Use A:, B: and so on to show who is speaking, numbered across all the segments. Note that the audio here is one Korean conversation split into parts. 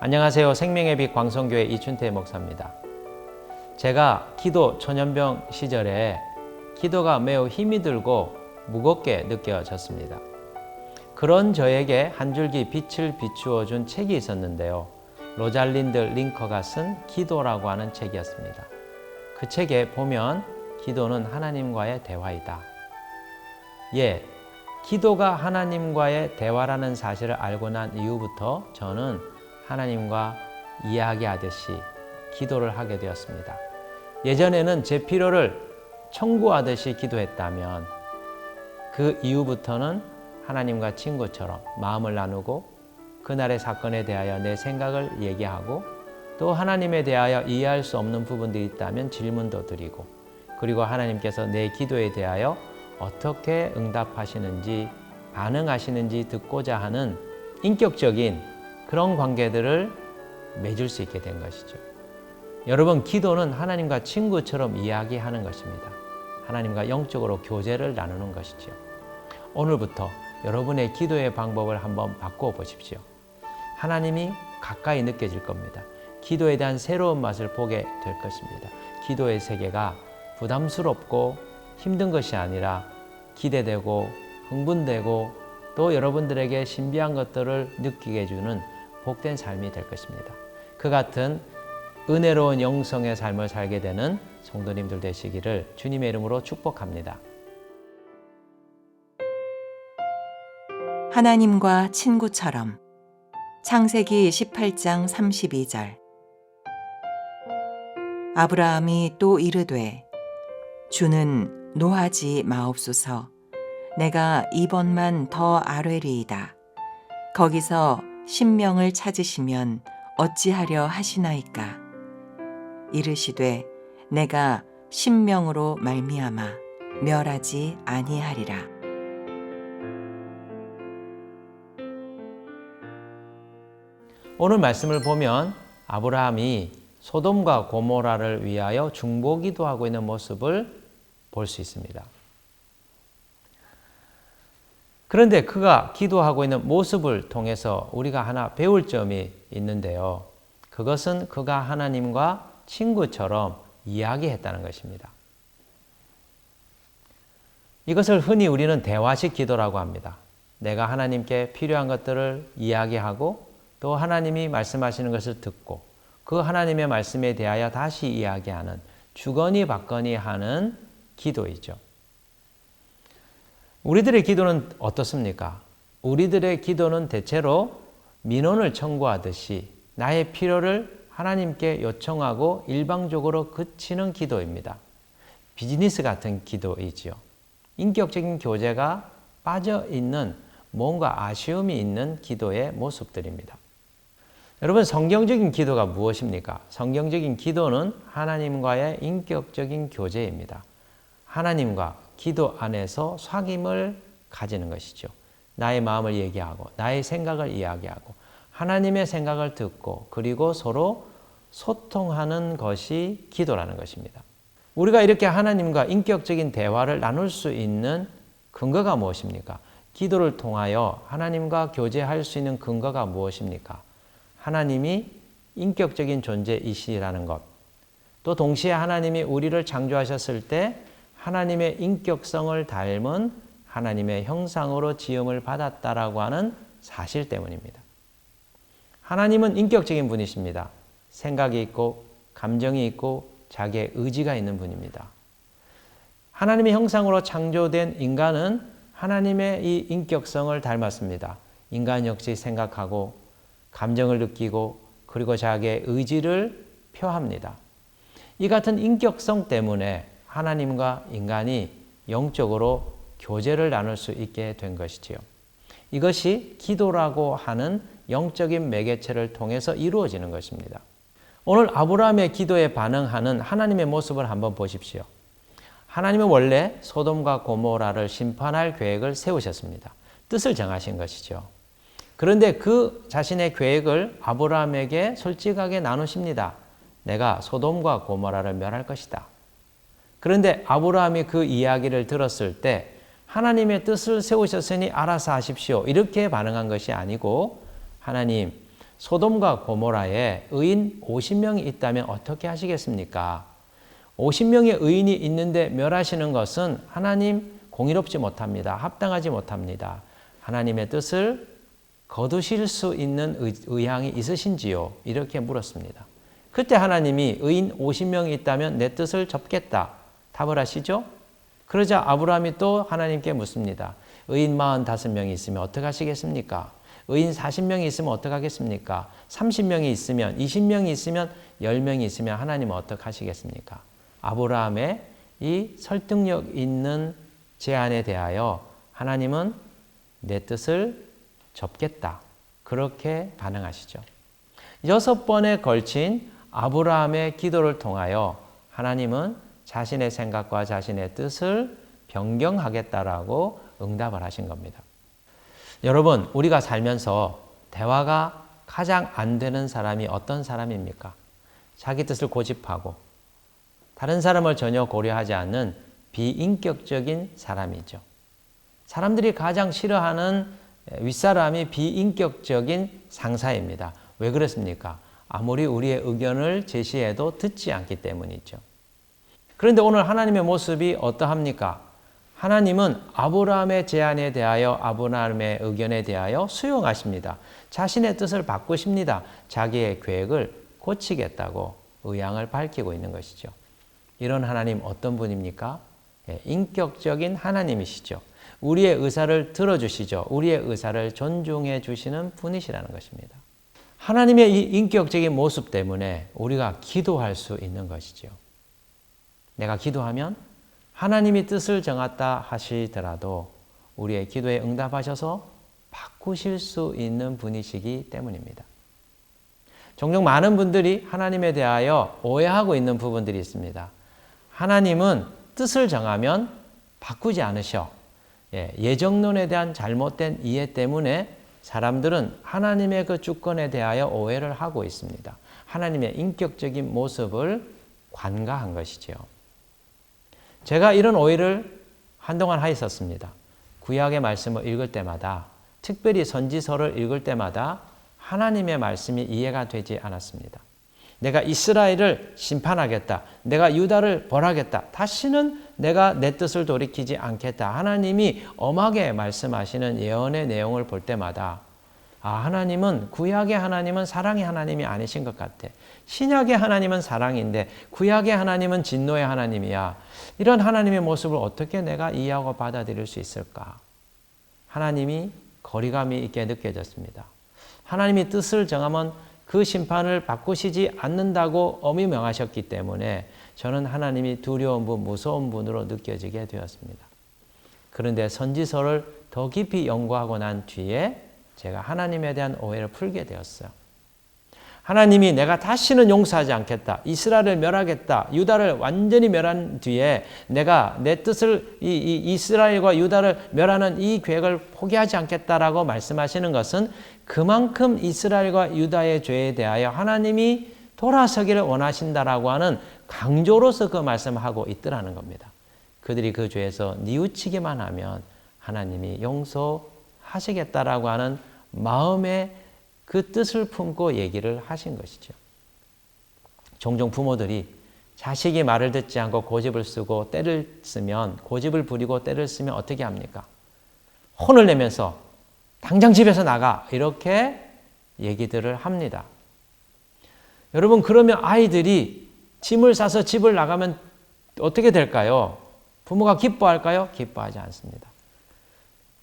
A: 안녕하세요. 생명의 빛 광성교회 이춘태 목사입니다. 제가 기도 초년병 시절에 기도가 매우 힘이 들고 무겁게 느껴졌습니다. 그런 저에게 한 줄기 빛을 비추어 준 책이 있었는데요. 로잘린드 링커가 쓴 기도라고 하는 책이었습니다. 그 책에 보면 기도는 하나님과의 대화이다. 기도가 하나님과의 대화라는 사실을 알고 난 이후부터 저는 하나님과 이야기하듯이 기도를 하게 되었습니다. 예전에는 제 필요를 청구하듯이 기도했다면 그 이후부터는 하나님과 친구처럼 마음을 나누고 그날의 사건에 대하여 내 생각을 얘기하고 또 하나님에 대하여 이해할 수 없는 부분들이 있다면 질문도 드리고 그리고 하나님께서 내 기도에 대하여 어떻게 응답하시는지 반응하시는지 듣고자 하는 인격적인 그런 관계들을 맺을 수 있게 된 것이죠. 여러분, 기도는 하나님과 친구처럼 이야기하는 것입니다. 하나님과 영적으로 교제를 나누는 것이죠. 오늘부터 여러분의 기도의 방법을 한번 바꿔 보십시오. 하나님이 가까이 느껴질 겁니다. 기도에 대한 새로운 맛을 보게 될 것입니다. 기도의 세계가 부담스럽고 힘든 것이 아니라 기대되고 흥분되고 또 여러분들에게 신비한 것들을 느끼게 해주는 복된 삶이 될 것입니다. 그 같은 은혜로운 영성의 삶을 살게 되는 성도님들 되시기를 주님의 이름으로 축복합니다.
B: 하나님과 친구처럼 창세기 18장 32절. 아브라함이 또 이르되 주는 노하지 마옵소서. 내가 2번만 더 아뢰리이다. 거기서 신명을 찾으시면 어찌하려 하시나이까. 이르시되 내가 신명으로 말미암아 멸하지 아니하리라.
A: 오늘 말씀을 보면 아브라함이 소돔과 고모라를 위하여 중보기도하고 있는 모습을 볼 수 있습니다. 그런데 그가 기도하고 있는 모습을 통해서 우리가 하나 배울 점이 있는데요. 그것은 그가 하나님과 친구처럼 이야기했다는 것입니다. 이것을 흔히 우리는 대화식 기도라고 합니다. 내가 하나님께 필요한 것들을 이야기하고 또 하나님이 말씀하시는 것을 듣고 그 하나님의 말씀에 대하여 다시 이야기하는 주거니 받거니 하는 기도이죠. 우리들의 기도는 어떻습니까? 우리들의 기도는 대체로 민원을 청구하듯이 나의 필요를 하나님께 요청하고 일방적으로 그치는 기도입니다. 비즈니스 같은 기도이지요. 인격적인 교제가 빠져있는 뭔가 아쉬움이 있는 기도의 모습들입니다. 여러분, 성경적인 기도가 무엇입니까? 성경적인 기도는 하나님과의 인격적인 교제입니다. 하나님과 기도 안에서 사귐을 가지는 것이죠. 나의 마음을 얘기하고 나의 생각을 이야기하고 하나님의 생각을 듣고 그리고 서로 소통하는 것이 기도라는 것입니다. 우리가 이렇게 하나님과 인격적인 대화를 나눌 수 있는 근거가 무엇입니까? 기도를 통하여 하나님과 교제할 수 있는 근거가 무엇입니까? 하나님이 인격적인 존재이시라는 것. 또 동시에 하나님이 우리를 창조하셨을 때 하나님의 인격성을 닮은 하나님의 형상으로 지음을 받았다라고 하는 사실 때문입니다. 하나님은 인격적인 분이십니다. 생각이 있고 감정이 있고 자기의 의지가 있는 분입니다. 하나님의 형상으로 창조된 인간은 하나님의 이 인격성을 닮았습니다. 인간 역시 생각하고 감정을 느끼고 그리고 자기의 의지를 표합니다. 이 같은 인격성 때문에 하나님과 인간이 영적으로 교제를 나눌 수 있게 된 것이지요. 이것이 기도라고 하는 영적인 매개체를 통해서 이루어지는 것입니다. 오늘 아브라함의 기도에 반응하는 하나님의 모습을 한번 보십시오. 하나님은 원래 소돔과 고모라를 심판할 계획을 세우셨습니다. 뜻을 정하신 것이죠. 그런데 그 자신의 계획을 아브라함에게 솔직하게 나누십니다. 내가 소돔과 고모라를 멸할 것이다. 그런데 아브라함이 그 이야기를 들었을 때 하나님의 뜻을 세우셨으니 알아서 하십시오. 이렇게 반응한 것이 아니고 하나님, 소돔과 고모라에 의인 50명이 있다면 어떻게 하시겠습니까? 50명의 의인이 있는데 멸하시는 것은 하나님 공의롭지 못합니다. 합당하지 못합니다. 하나님의 뜻을 거두실 수 있는 의향이 있으신지요? 이렇게 물었습니다. 그때 하나님이 의인 50명이 있다면 내 뜻을 접겠다. 답을 하시죠? 그러자 아브라함이 또 하나님께 묻습니다. 의인 45명이 있으면 어떻게 하시겠습니까? 의인 40명이 있으면 어떻게 하겠습니까? 30명이 있으면, 20명이 있으면, 10명이 있으면 하나님은 어떻게 하시겠습니까? 아브라함의 이 설득력 있는 제안에 대하여 하나님은 내 뜻을 접겠다. 그렇게 반응하시죠. 6번에 걸친 아브라함의 기도를 통하여 하나님은 자신의 생각과 자신의 뜻을 변경하겠다라고 응답을 하신 겁니다. 여러분, 우리가 살면서 대화가 가장 안 되는 사람이 어떤 사람입니까? 자기 뜻을 고집하고 다른 사람을 전혀 고려하지 않는 비인격적인 사람이죠. 사람들이 가장 싫어하는 윗사람이 비인격적인 상사입니다. 왜 그렇습니까? 아무리 우리의 의견을 제시해도 듣지 않기 때문이죠. 그런데 오늘 하나님의 모습이 어떠합니까? 하나님은 아브라함의 제안에 대하여 아브라함의 의견에 대하여 수용하십니다. 자신의 뜻을 바꾸십니다. 자기의 계획을 고치겠다고 의향을 밝히고 있는 것이죠. 이런 하나님 어떤 분입니까? 인격적인 하나님이시죠. 우리의 의사를 들어주시죠. 우리의 의사를 존중해 주시는 분이시라는 것입니다. 하나님의 이 인격적인 모습 때문에 우리가 기도할 수 있는 것이죠. 내가 기도하면 하나님이 뜻을 정했다 하시더라도 우리의 기도에 응답하셔서 바꾸실 수 있는 분이시기 때문입니다. 종종 많은 분들이 하나님에 대하여 오해하고 있는 부분들이 있습니다. 하나님은 뜻을 정하면 바꾸지 않으셔. 예정론에 대한 잘못된 이해 때문에 사람들은 하나님의 그 주권에 대하여 오해를 하고 있습니다. 하나님의 인격적인 모습을 관가한 것이죠. 제가 이런 오해를 한동안 하였었습니다. 구약의 말씀을 읽을 때마다, 특별히 선지서를 읽을 때마다 하나님의 말씀이 이해가 되지 않았습니다. 내가 이스라엘을 심판하겠다. 내가 유다를 벌하겠다. 다시는 내가 내 뜻을 돌이키지 않겠다. 하나님이 엄하게 말씀하시는 예언의 내용을 볼 때마다 하나님은 구약의 하나님은 사랑의 하나님이 아니신 것 같아. 신약의 하나님은 사랑인데 구약의 하나님은 진노의 하나님이야. 이런 하나님의 모습을 어떻게 내가 이해하고 받아들일 수 있을까? 하나님이 거리감이 있게 느껴졌습니다. 하나님이 뜻을 정하면 그 심판을 바꾸시지 않는다고 엄히 명하셨기 때문에 저는 하나님이 두려운 분, 무서운 분으로 느껴지게 되었습니다. 그런데 선지서를 더 깊이 연구하고 난 뒤에 제가 하나님에 대한 오해를 풀게 되었어요. 하나님이 내가 다시는 용서하지 않겠다. 이스라엘을 멸하겠다. 유다를 완전히 멸한 뒤에 내가 내 뜻을 이스라엘과 유다를 멸하는 이 계획을 포기하지 않겠다라고 말씀하시는 것은 그만큼 이스라엘과 유다의 죄에 대하여 하나님이 돌아서기를 원하신다라고 하는 강조로서 그 말씀을 하고 있더라는 겁니다. 그들이 그 죄에서 뉘우치기만 하면 하나님이 용서하시겠다라고 하는 마음의 그 뜻을 품고 얘기를 하신 것이죠. 종종 부모들이 자식이 말을 듣지 않고 고집을 쓰고 때를 쓰면, 고집을 부리고 때를 쓰면 어떻게 합니까? 혼을 내면서 당장 집에서 나가, 이렇게 얘기들을 합니다. 여러분, 그러면 아이들이 짐을 싸서 집을 나가면 어떻게 될까요? 부모가 기뻐할까요? 기뻐하지 않습니다.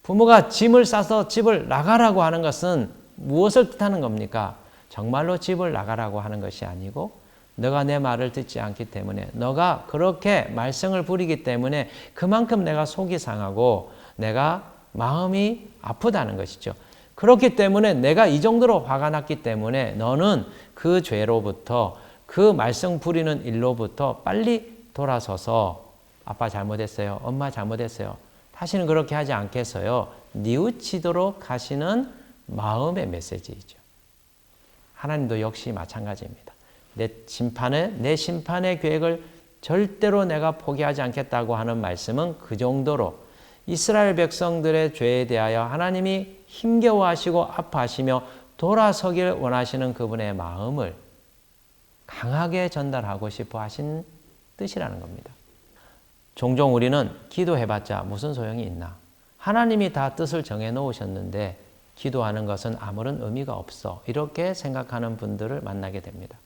A: 부모가 짐을 싸서 집을 나가라고 하는 것은 무엇을 뜻하는 겁니까? 정말로 집을 나가라고 하는 것이 아니고 너가 내 말을 듣지 않기 때문에, 너가 그렇게 말썽을 부리기 때문에 그만큼 내가 속이 상하고 내가 마음이 아프다는 것이죠. 그렇기 때문에 내가 이 정도로 화가 났기 때문에 너는 그 죄로부터, 그 말썽 부리는 일로부터 빨리 돌아서서 아빠 잘못했어요. 엄마 잘못했어요. 다시는 그렇게 하지 않겠어요. 뉘우치도록 하시는 마음의 메시지이죠. 하나님도 역시 마찬가지입니다. 내 심판의 계획을 절대로 내가 포기하지 않겠다고 하는 말씀은 그 정도로 이스라엘 백성들의 죄에 대하여 하나님이 힘겨워하시고 아파하시며 돌아서길 원하시는 그분의 마음을 강하게 전달하고 싶어 하신 뜻이라는 겁니다. 종종 우리는 기도해봤자 무슨 소용이 있나? 하나님이 다 뜻을 정해 놓으셨는데 기도하는 것은 아무런 의미가 없어. 이렇게 생각하는 분들을 만나게 됩니다.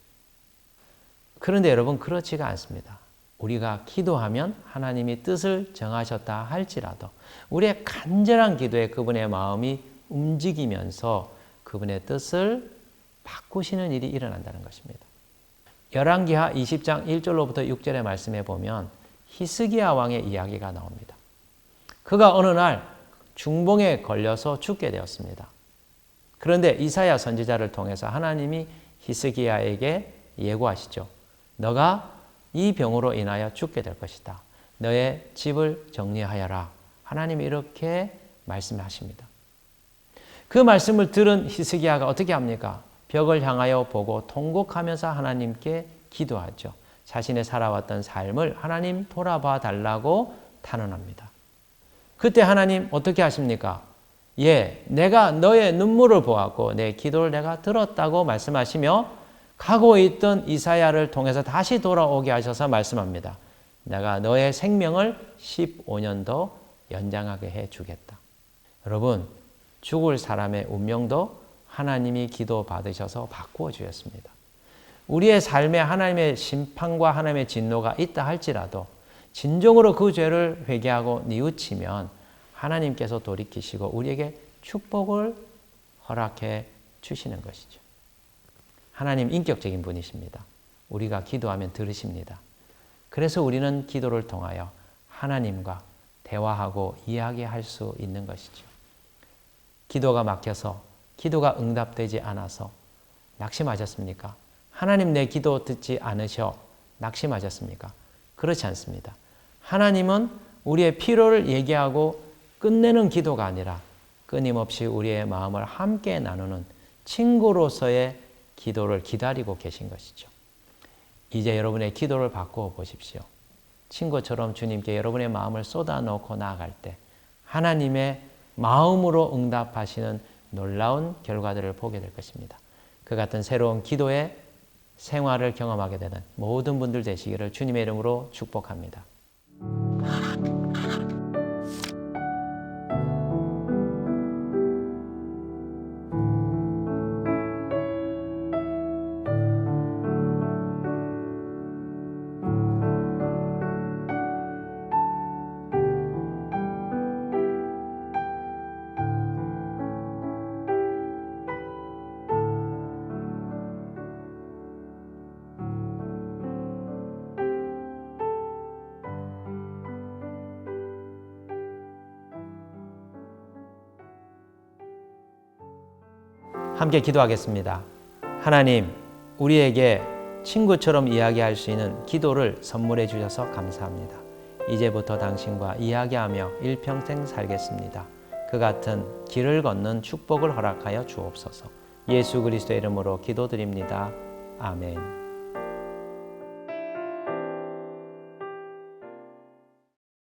A: 그런데 여러분, 그렇지가 않습니다. 우리가 기도하면 하나님이 뜻을 정하셨다 할지라도 우리의 간절한 기도에 그분의 마음이 움직이면서 그분의 뜻을 바꾸시는 일이 일어난다는 것입니다. 열왕기하 20장 1절로부터 6절의 말씀에 보면 히스기야 왕의 이야기가 나옵니다. 그가 어느 날 중풍에 걸려서 죽게 되었습니다. 그런데 이사야 선지자를 통해서 하나님이 히스기야에게 예고하시죠. 너가 이 병으로 인하여 죽게 될 것이다. 너의 집을 정리하여라. 하나님이 이렇게 말씀하십니다. 그 말씀을 들은 히스기야가 어떻게 합니까? 벽을 향하여 보고 통곡하면서 하나님께 기도하죠. 자신의 살아왔던 삶을 하나님 돌아봐 달라고 탄원합니다. 그때 하나님 어떻게 하십니까? 예, 내가 너의 눈물을 보았고 내 기도를 내가 들었다고 말씀하시며 가고 있던 이사야를 통해서 다시 돌아오게 하셔서 말씀합니다. 내가 너의 생명을 15년 더 연장하게 해주겠다. 여러분, 죽을 사람의 운명도 하나님이 기도 받으셔서 바꾸어 주셨습니다. 우리의 삶에 하나님의 심판과 하나님의 진노가 있다 할지라도 진정으로 그 죄를 회개하고 뉘우치면 하나님께서 돌이키시고 우리에게 축복을 허락해 주시는 것이죠. 하나님 인격적인 분이십니다. 우리가 기도하면 들으십니다. 그래서 우리는 기도를 통하여 하나님과 대화하고 이야기할 수 있는 것이죠. 기도가 막혀서 기도가 응답되지 않아서 낙심하셨습니까? 하나님 내 기도 듣지 않으셔 낙심하셨습니까? 그렇지 않습니다. 하나님은 우리의 필요를 얘기하고 끝내는 기도가 아니라 끊임없이 우리의 마음을 함께 나누는 친구로서의 기도를 기다리고 계신 것이죠. 이제 여러분의 기도를 바꾸어 보십시오. 친구처럼 주님께 여러분의 마음을 쏟아놓고 나아갈 때 하나님의 마음으로 응답하시는 놀라운 결과들을 보게 될 것입니다. 그 같은 새로운 기도의 생활을 경험하게 되는 모든 분들 되시기를 주님의 이름으로 축복합니다. 함께 기도하겠습니다. 하나님, 우리에게 친구처럼 이야기할 수 있는 기도를 선물해 주셔서 감사합니다. 이제부터 당신과 이야기하며 일평생 살겠습니다. 그 같은 길을 걷는 축복을 허락하여 주옵소서. 예수 그리스도의 이름으로 기도드립니다. 아멘.